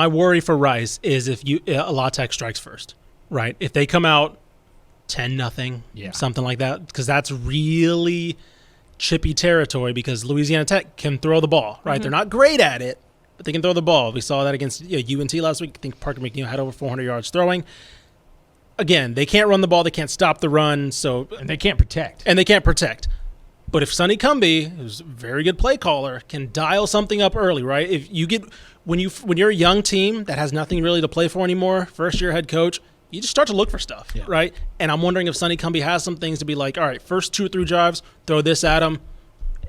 worry for Rice is if La Tech strikes first, right? If they come out 10-0, something like that, because that's really chippy territory. Because Louisiana Tech can throw the ball, right? Mm-hmm. They're not great at it, but they can throw the ball. We saw that against UNT last week. I think Parker McNeil had over 400 yards throwing. Again, they can't run the ball. They can't stop the run. And they can't protect. But if Sonny Cumbie, who's a very good play caller, can dial something up early, right? If you get when you're a young team that has nothing really to play for anymore, first-year head coach, you just start to look for stuff, right? And I'm wondering if Sonny Cumbie has some things to be like, all right, first 2 or 3 drives, throw this at him.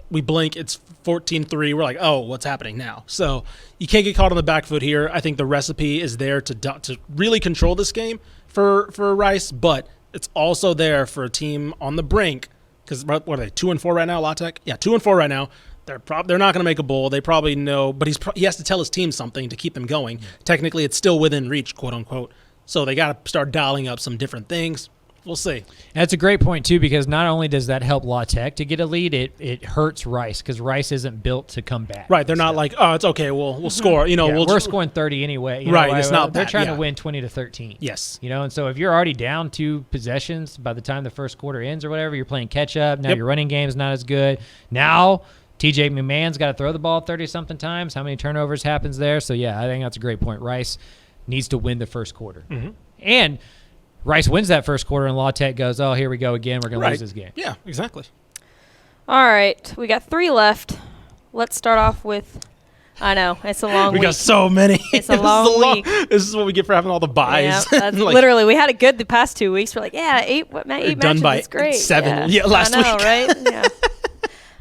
We blink, it's 14-3. We're like, oh, what's happening now? So you can't get caught on the back foot here. I think the recipe is there to really control this game for Rice, but it's also there for a team on the brink. Because what are they, 2-4 right now, La Tech? Yeah, 2-4 right now. They're not going to make a bowl. They probably know, but he has to tell his team something to keep them going. Technically, it's still within reach, quote unquote. So they got to start dialing up some different things. We'll see. That's a great point, too, because not only does that help La Tech to get a lead, it hurts Rice because Rice isn't built to come back. Right. They're not like, oh, it's okay, we'll score. We're scoring 30 anyway. It's not they're bad. trying to win 20-13. Yes. And so if you're already down 2 possessions by the time the first quarter ends or whatever, you're playing catch-up. Now your running game is not as good. Now TJ McMahon's got to throw the ball 30-something times. How many turnovers happens there? So, I think that's a great point. Rice needs to win the first quarter. Mm-hmm. And Rice wins that first quarter, and La Tech goes, oh, here we go again. We're going to lose this game. Yeah, exactly. All right. We got 3 left. Let's start off with – I know. It's a long week. We got so many. It's a long week. This is what we get for having all the buys. Yeah, that's literally. We had it good the past 2 weeks. We're like, 8 matches. Done by it's great. 7 last week. I know, right? Yeah.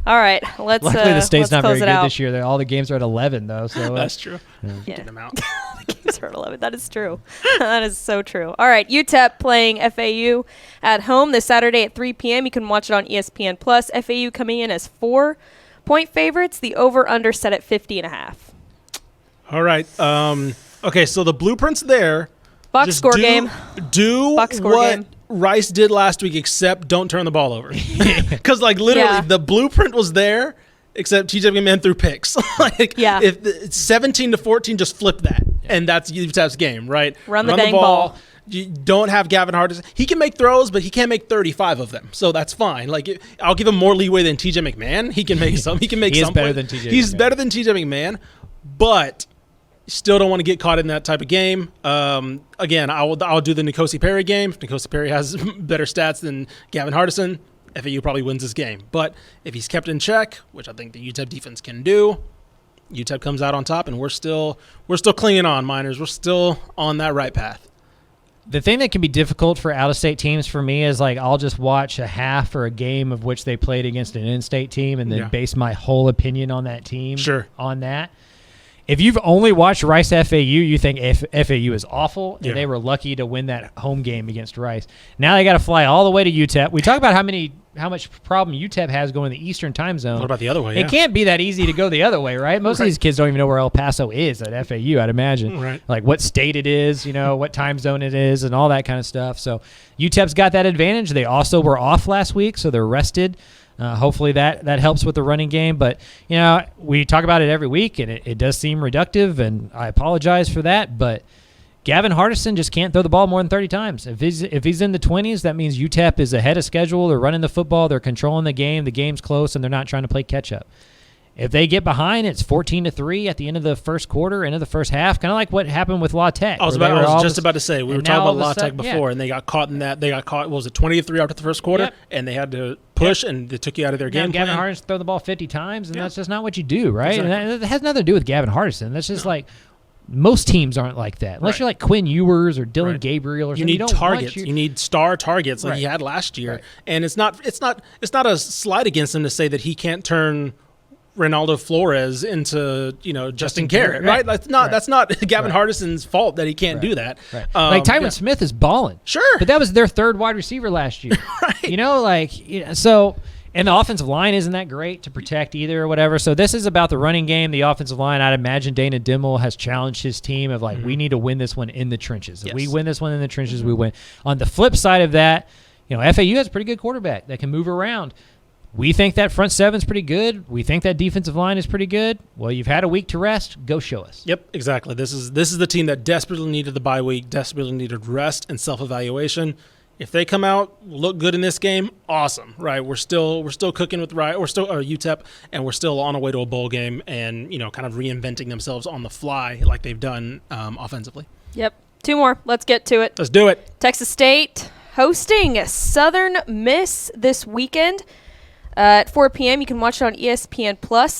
All right. Luckily, the state's not very good out. this year. All the games are at 11, though. So that's true. Get them out. The games are at 11. That is true. That is so true. All right. UTEP playing FAU at home this Saturday at 3 p.m. You can watch it on ESPN+. FAU coming in as 4-point favorites. The over-under set at 50.5. All right. Okay, so the blueprint's there. Box score game. Do Box score what game. Rice did last week, except don't turn the ball over. Because, literally, the blueprint was there, except TJ McMahon threw picks. If it's 17-14, just flip that. And that's UTEP's game, right? Run the dang ball. You don't have Gavin Hardison. He can make throws, but he can't make 35 of them. So that's fine. Like, I'll give him more leeway than TJ McMahon. He can make some. He can make He is some. better than TJ He's McMahon. better than TJ McMahon, but still don't want to get caught in that type of game. Again, I'll do the N'Kosi Perry game. If N'Kosi Perry has better stats than Gavin Hardison, FAU probably wins this game. But if he's kept in check, which I think the UTEP defense can do, UTEP comes out on top, and we're still clinging on, Miners. We're still on that right path. The thing that can be difficult for out-of-state teams for me is, like, I'll just watch a half or a game of which they played against an in-state team and then base my whole opinion on that team on that. If you've only watched Rice FAU, you think FAU is awful, and they were lucky to win that home game against Rice. Now they got to fly all the way to UTEP. We talk about how much problem UTEP has going the Eastern time zone. What about the other way? It can't be that easy to go the other way, right? Most of these kids don't even know where El Paso is at FAU, I'd imagine. Right. Like what state it is, what time zone it is, and all that kind of stuff. So UTEP's got that advantage. They also were off last week, so they're rested. Hopefully that helps with the running game. But, we talk about it every week, and it does seem reductive, and I apologize for that. But Gavin Hardison just can't throw the ball more than 30 times. If he's in the 20s, that means UTEP is ahead of schedule. They're running the football. They're controlling the game. The game's close, and they're not trying to play catch-up. If they get behind, it's 14-3 at the end of the first quarter, end of the first half, kind of like what happened with La Tech. I was just about to say, we were talking about La Tech before, and they got caught in that. They got caught, what was it, 20-3 after the first quarter, and they had to push, and they took you out of their game plan. Gavin Hardison throw the ball 50 times, and that's just not what you do, right? Exactly. And that has nothing to do with Gavin Hardison. That's just like most teams aren't like that. Unless you're like Quinn Ewers or Dylan Gabriel or something. You need targets. You need star targets like he had last year. Right. And it's not a slight against him to say that he can't turn Ronaldo Flores into Justin Garrett, right? That's not Gavin Hardison's fault that he can't do that. Right. Like Tyron Smith is balling, but that was their third wide receiver last year. So. And the offensive line isn't that great to protect either or whatever. So this is about the running game, the offensive line. I'd imagine Dana Dimmel has challenged his team of we need to win this one in the trenches. If we win this one in the trenches, we win. On the flip side of that, FAU has a pretty good quarterback that can move around. We think that front seven's pretty good. We think that defensive line is pretty good. Well, you've had a week to rest. Go show us. Yep, exactly. This is the team that desperately needed the bye week, desperately needed rest and self-evaluation. If they come out, look good in this game, awesome, right? We're still cooking with Rice. We're still UTEP, and we're still on our way to a bowl game, and kind of reinventing themselves on the fly like they've done offensively. Yep, 2 more. Let's get to it. Let's do it. Texas State hosting Southern Miss this weekend. At 4 p.m., you can watch it on ESPN+.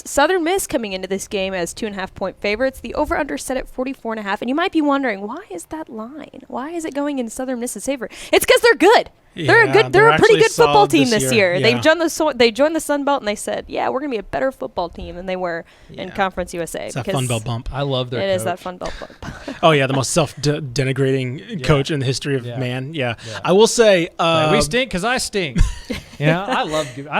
Southern Miss coming into this game as 2.5-point favorites. The over-under set at 44.5. And you might be wondering, why is that line? Why is it going in Southern Miss's favor? It's because they're good. They're a pretty good football team this year. Yeah. They joined the Sun Belt, and they said, we're going to be a better football team than they were in Conference USA. It's that Fun Belt bump. I love their coach. It is that Fun Belt bump. Oh, yeah, the most self-denigrating coach in the history of man. Yeah. I will say... we stink because I stink. I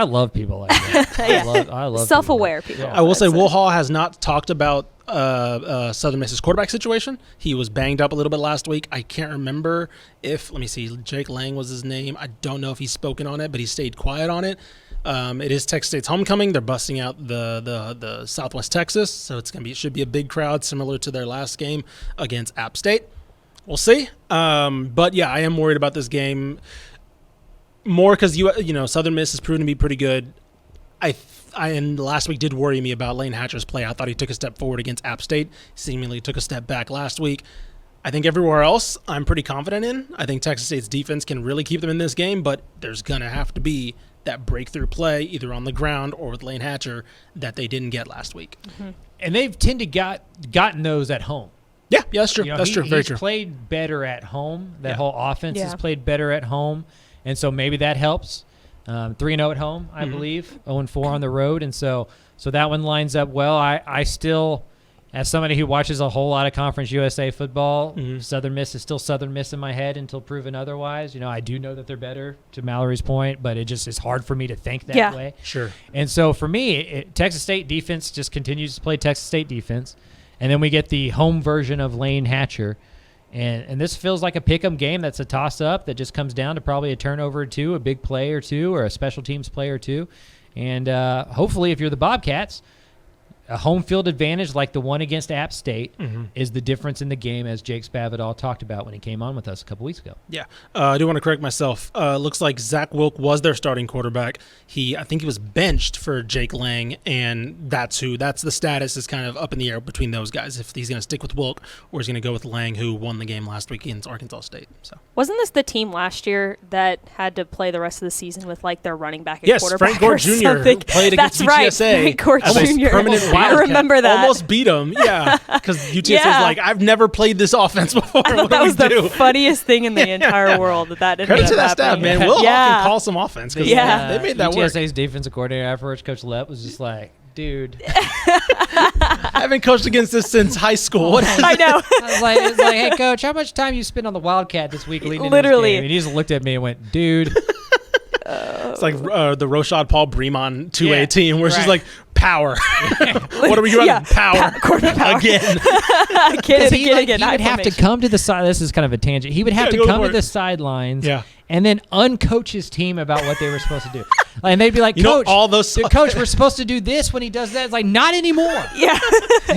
love people like that. I love self-aware people. I will say Will Hall has not talked about Southern Miss's quarterback situation. He was banged up a little bit last week. I can't remember if, let me see, Jake Lang was his name. I don't know if he's spoken on it, but he stayed quiet on it. It is Texas State's homecoming. They're busting out the Southwest Texas, so it should be a big crowd similar to their last game against App State. We'll see. But yeah, I am worried about this game more because Southern Miss has proven to be pretty good. And last week did worry me about Lane Hatcher's play. I thought he took a step forward against App State, seemingly took a step back last week. I think everywhere else I'm pretty confident in. I think Texas State's defense can really keep them in this game, but there's going to have to be that breakthrough play either on the ground or with Lane Hatcher that they didn't get last week. Mm-hmm. And they've tended gotten those at home. Yeah, that's true. That's true. Very true. He's played better at home. That whole offense has played better at home, and so maybe that helps. 3-0 at home, I believe, 0-4 on the road, and so that one lines up well. I still, as somebody who watches a whole lot of Conference USA football, Southern Miss is still Southern Miss in my head until proven otherwise. I do know that they're better, to Mallory's point, but it just is hard for me to think that way. Sure. And so for me, Texas State defense just continues to play Texas State defense, and then we get the home version of Lane Hatcher. And this feels like a pick'em game that's a toss-up that just comes down to probably a turnover or two, a big play or two, or a special teams play or two. And hopefully if you're the Bobcats, a home field advantage like the one against App State is the difference in the game, as Jake Spavital talked about when he came on with us a couple weeks ago. Yeah. I do want to correct myself. Looks like Zach Wilk was their starting quarterback. I think he was benched for Jake Lang, and that's the status is kind of up in the air between those guys, if he's going to stick with Wilk or he's going to go with Lang, who won the game last week against Arkansas State. So wasn't this the team last year that had to play the rest of the season with like their running back and yes, quarterback? Frank Gore Jr. who played against That's UTSA. Frank Gore as a Jr. permanent I Wildcat. remember that. Almost beat him, yeah, because UTSA is Yeah. like, I've never played this offense before. I What thought that do was we the do? funniest thing in the entire world that ended Credit up to that staff, happening. man. Will Yeah. can call some offense because Yeah. they made that work. UTSA's defensive coordinator afterwards, Coach Lepp, was just like, dude. I haven't coached against this since high school. What is I know. It's like, hey, Coach, how much time you spent on the Wildcat this week leading into this Literally. game? And he just looked at me and went, dude. It's like the Roshad Paul Breamon 2A Yeah, team where she's right. like, power. What are we running? Yeah, Power. quarterback power. Again. Again, He would high have to formation. come to the side. This is kind of a tangent. He would have Yeah, to go come for to it. the sidelines Yeah. and then uncoach his team about what they were supposed to do. And they'd be like, You know, Coach, all those- Coach, we're supposed to do this when he does that. It's like, not anymore. Yeah.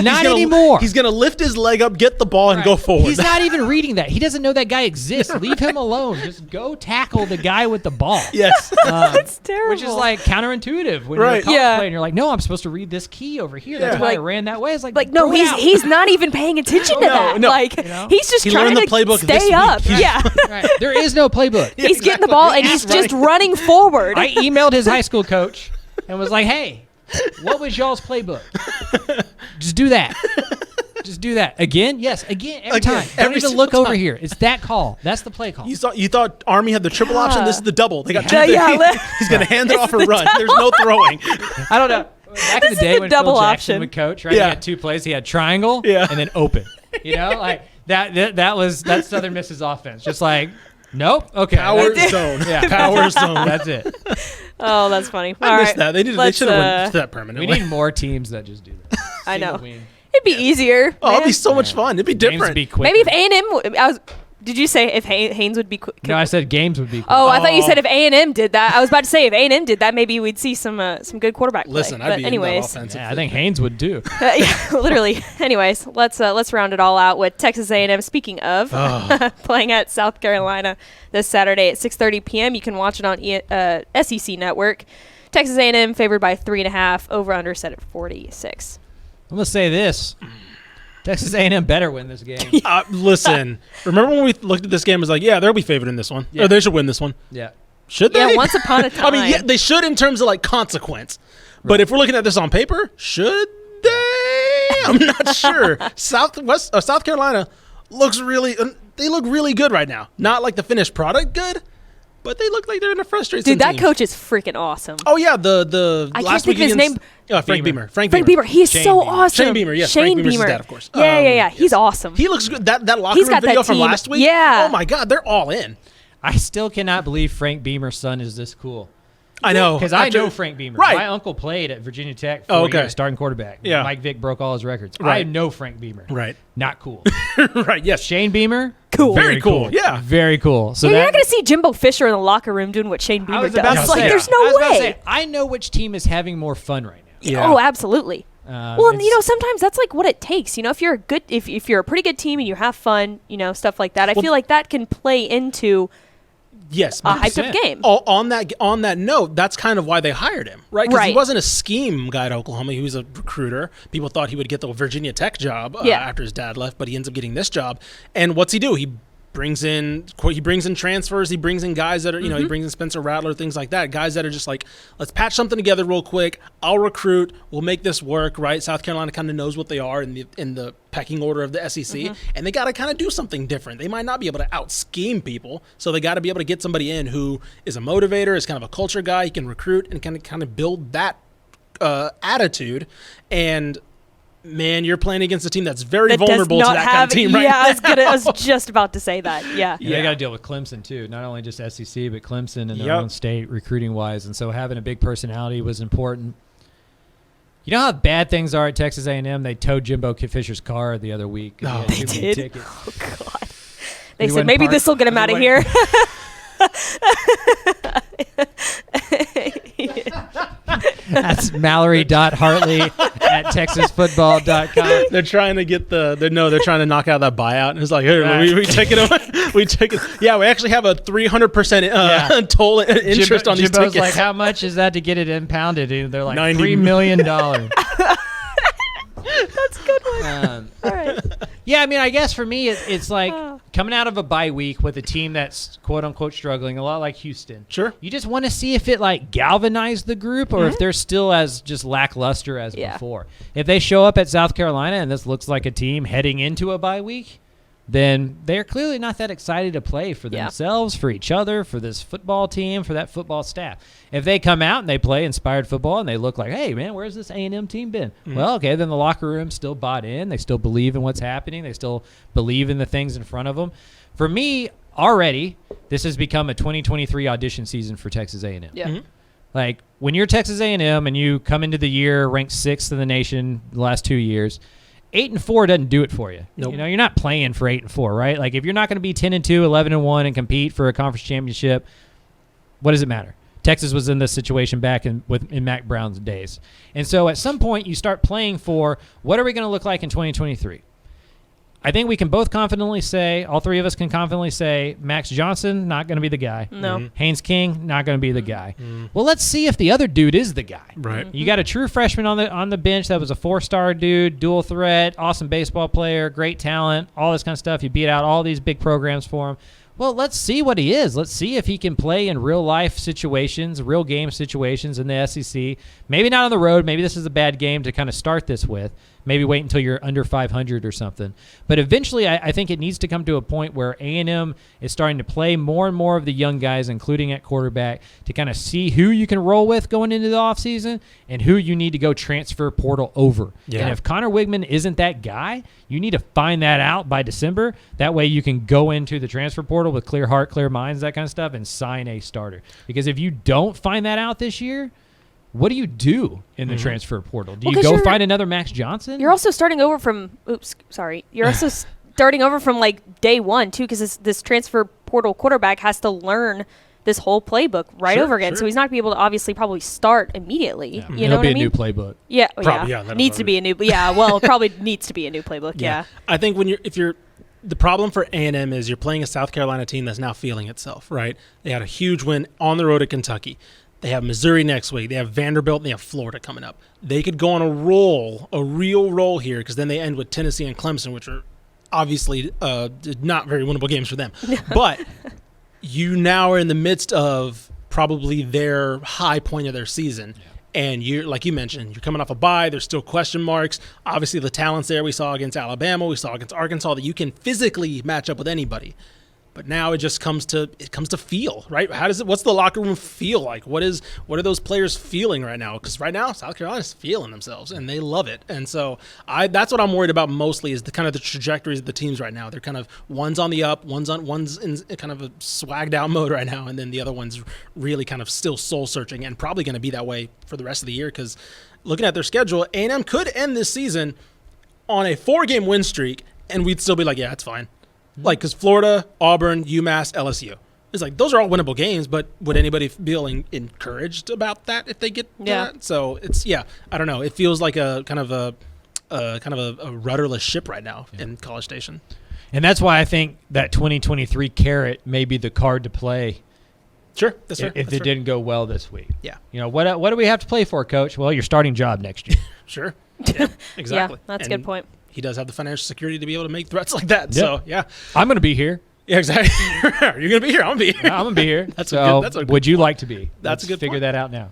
Not anymore. He's going to lift his leg up, get the ball, and go forward. He's not even reading that. He doesn't know that guy exists. Leave him alone. Just go tackle the guy with the ball. Yes. That's terrible. Which is like counterintuitive when you're a Right. college Yeah. player and you're like, no, I'm supposed to read this key over here. That's Yeah. why I Like- ran that way. It's like, no, throw it out. he's not even paying attention to that. no. Like know? he's just He trying learned the to playbook this stay week. up. Yeah. Right. There is no playbook. He's getting the ball and he's just running forward. I emailed his high school coach and was like, hey, what was y'all's playbook? Just do that. Just do that. Again? Yes, again, every Again, time. Don't every even single look over time. here. It's that call. That's the play call. You thought Army had the triple option. This is the double. They got two Yeah, things. yeah. He's going to hand it It's off or the run. double. There's no throwing. I don't know. Back in the is day the when double Phil Jackson option. would coach, right? Yeah. He had two plays. He had triangle Yeah. and then open. You know, like that's Southern Miss's offense. Just like, nope. Okay. Power that's it. zone. Yeah. Power zone. That's it. Oh, that's funny. I All missed right. that. They Let's, should have went to that permanently. We need more teams that just do that. I know. Single wing. It'd be easier. Oh, it'd man. be so much fun. It'd be Games different. would be quick. Maybe if A&M. Did you say if Haynes would be quick? No, I said games would be quick. Oh, I thought you Oh. said if A&M did that. I was about to say if A&M did that, maybe we'd see some good quarterback play. Listen, but I'd be anyways, in that offense. Yeah, I think Haynes would do. yeah, literally. Anyways, let's round it all out with Texas A&M. Speaking of playing at South Carolina this Saturday at 6:30 p.m. You can watch it on SEC Network. Texas A&M favored by 3.5. Over under set at 46. I'm gonna say this: Texas A&M better win this game. Listen, remember when we looked at this game? It was like, yeah, they'll be favored in this one. Yeah. Or they should win this one. Yeah. Should they? Yeah, once upon a time. I mean, yeah, they should in terms of like consequence. But if we're looking at this on paper, should they? I'm not sure. South Carolina looks really. They look really good right now. Not like the finished product good, but they look like they're in a frustrated. Dude, that team. coach is freaking awesome. Oh yeah, the I can't last think week of his against- name. Frank Beamer. Beamer. Frank Beamer, he's Shane so Beamer. awesome. Shane Beamer, yes. Shane Frank Beamer's his Beamer. dad, of course. Yeah. He's awesome. He looks good. That locker He's room got that video from team. last week. Yeah. Oh my God, they're all in. I still cannot believe Frank Beamer's son is this cool. I know Because I After- know Frank Beamer. Right. My uncle played at Virginia Tech for Oh, okay. starting quarterback. Yeah. Mike Vick broke all his records. I Right. know Frank Beamer. Right. Not cool. right. Yes. Shane Beamer. Cool. Very cool. Yeah. Very cool. So Yeah, you're that, not going to see Jimbo Fisher in the locker room doing what Shane I Beamer was does. about to Like, say, there's I no was about to way. say, I know which team is having more fun right now. Yeah. Oh, absolutely. Well, and, it's- sometimes that's like what it takes. If you're a good, if you're a pretty good team and you have fun, stuff like that. I Well- feel like that can play into Yes. a but- hyped up game. On that note, that's kind of why they hired him, right? Because he Right. wasn't a scheme guy at Oklahoma. He was a recruiter. People thought he would get the Virginia Tech job Yeah. after his dad left, but he ends up getting this job. And what's he do? He brings in transfers. He brings in guys that are, he brings in Spencer Rattler, things like that. Guys that are just like, let's patch something together real quick. I'll recruit. We'll make this work, right? South Carolina kind of knows what they are in the pecking order of the SEC, and they got to kind of do something different. They might not be able to out-scheme people, so they got to be able to get somebody in who is a motivator, is kind of a culture guy. He can recruit and kind of build that attitude. And man, you're playing against a team that's very That does vulnerable to not that have, kind of team right yeah, now. I was just about to say that. Yeah. Yeah, they got to deal with Clemson too. Not only just SEC, but Clemson and their Yep. own state recruiting wise. And so having a big personality was important. You know how bad things are at Texas A&M? They towed Jimbo Fisher's car the other week. Oh, He had they too many did? tickets. Oh God. He They said wouldn't maybe park- this will get him he out of wouldn't- here. That's Mallory.Hartley at texasfootball.com. They're trying to get they're trying to knock out that buyout. And it's like, here, Right. we take it away. We take it. Yeah, we actually have a 300% toll interest on these Jimbo's tickets. like, how much is that to get it impounded? And they're like, $90 $3 million. That's a good one. All right. Yeah, I mean, I guess for me, it's like coming out of a bye week with a team that's quote unquote struggling, a lot like Houston. Sure. You just want to see if it like galvanized the group or if they're still as just lackluster as before. If they show up at South Carolina and this looks like a team heading into a bye week, then they're clearly not that excited to play for themselves, for each other, for this football team, for that football staff. If they come out and they play inspired football and they look like, hey, man, where's this A&M team been? Well, okay, then the locker room's still bought in. They still believe in what's happening. They still believe in the things in front of them. For me, already, this has become a 2023 audition season for Texas A&M. Yeah. Like, when you're Texas A&M and you come into the year ranked 6th in the nation the last 2 years, 8-4 doesn't do it for you. Nope. You know, you're not playing for 8-4, right? Like, if you're not going to be 10-2, 11-1, and compete for a conference championship, what does it matter? Texas was in this situation back in Mac Brown's days. And so at some point you start playing for what are we going to look like in 2023? I think we can both confidently say, all three of us can confidently say, Max Johnson, not going to be the guy. No. Haynes King, not going to be the guy. Well, let's see if the other dude is the guy. Right. You got a true freshman on the bench that was a 4-star dude, dual threat, awesome baseball player, great talent, all this kind of stuff. You beat out all these big programs for him. Well, let's see what he is. Let's see if he can play in real-life situations, real game situations in the SEC. Maybe not on the road. Maybe this is a bad game to kind of start this with. Maybe wait until you're under 500 or something. But eventually, I think it needs to come to a point where A&M is starting to play more and more of the young guys, including at quarterback, to kind of see who you can roll with going into the offseason and who you need to go transfer portal over. Yeah. And if Connor Wigman isn't that guy, you need to find that out by December. That way you can go into the transfer portal with clear heart, clear minds, that kind of stuff, and sign a starter. Because if you don't find that out this year, what do you do in the transfer portal? Do you go find another Max Johnson? You're also starting over from You're also starting over from like day one too, because this transfer portal quarterback has to learn this whole playbook over again. Sure. So he's not going to be able to obviously probably start immediately. Yeah. You know what I mean? It'll be a new playbook. Yeah. Probably, yeah. that'll Needs to be a new. Yeah. Well, it probably needs to be a new playbook. Yeah. I think the problem for A&M is you're playing a South Carolina team that's now feeling itself, right? They had a huge win on the road at Kentucky. They have Missouri next week. They have Vanderbilt, and they have Florida coming up. They could go on a real roll here, because then they end with Tennessee and Clemson, which are obviously not very winnable games for them. But you now are in the midst of probably their high point of their season. Yeah. And you're, like you mentioned, you're coming off a bye. There's still question marks. Obviously, the talent's there. We saw against Alabama. We saw against Arkansas that you can physically match up with anybody. But now it just comes to feel, right? What's the locker room feel like? What are those players feeling right now? Because right now South Carolina's feeling themselves and they love it. And so that's what I'm worried about mostly, is the kind of the trajectories of the teams right now. They're kind of one's on the up, one's in kind of a swagged out mode right now, and then the other one's really kind of still soul searching, and probably going to be that way for the rest of the year, because looking at their schedule, A&M could end this season on a 4-game win streak and we'd still be like, yeah, it's fine. Like, because Florida, Auburn, UMass, LSU. It's like, those are all winnable games, but would anybody feel encouraged about that if they get to that? So it's, I don't know. It feels like a kind of a rudderless ship right now in College Station. And that's why I think that 2023 carrot may be the card to play. Sure, that's fair. If it didn't go well this week. Yeah. You know, what do we have to play for, Coach? Well, your starting job next year. Sure. Yeah, exactly. Yeah, that's a good point. He does have the financial security to be able to make threats like that. Yep. So, yeah. I'm going to be here. Yeah, exactly. You're going to be here. I'm going to be here. I'm going to be here. That's a good would you point. like to be? That's Let's a good figure point. that out now.